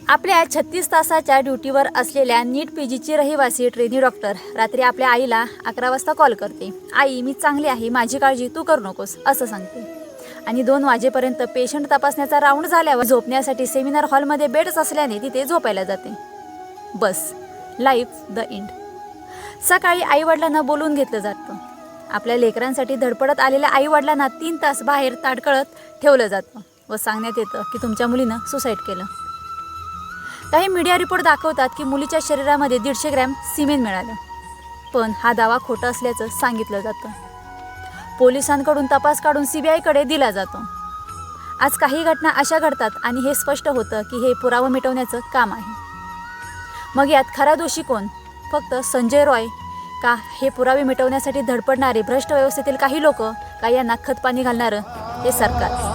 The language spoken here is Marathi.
आपल्या 36 तासाच्या ड्युटीवर असलेल्या नीट PGची रहिवासी ट्रेनी डॉक्टर रात्री आपल्या आईला 11 वाजता कॉल करते. आई, मी चांगली आहे, माझी काळजी तू करू नकोस असं सांगते. आणि 2 वाजेपर्यंत पेशंट तपासण्याचा राऊंड झाल्यावर झोपण्यासाठी सेमिनार हॉलमध्ये बेड्स असल्याने तिथे झोपायला जाते. बस, लाईफ द एंड. सकाळी आईवडिलांना बोलवून घेतलं जातं. आपल्या लेकरांसाठी धडपडत आलेल्या आईवडिलांना 3 तास बाहेर ताडकळत ठेवलं जातं व सांगण्यात येतं की तुमच्या मुलीनं सुसाईड केलं. काही मीडिया रिपोर्ट दाखवतात की मुलीच्या शरीरामध्ये 150 ग्रॅम सिमेंट मिळालं, पण हा दावा खोटा असल्याचं सांगितलं जातं. पोलिसांकडून तपास काढून CBIकडे दिला जातो. आज काही घटना अशा घडतात आणि हे स्पष्ट होतं की हे पुरावा मिटवण्याचं काम आहे. मग यात खरा दोषी कोण? फक्त संजय रॉय का हे पुरावे मिटवण्यासाठी धडपडणारे भ्रष्ट व्यवस्थेतील काही लोक, का यांना खतपाणी घालणारं हे सरकार?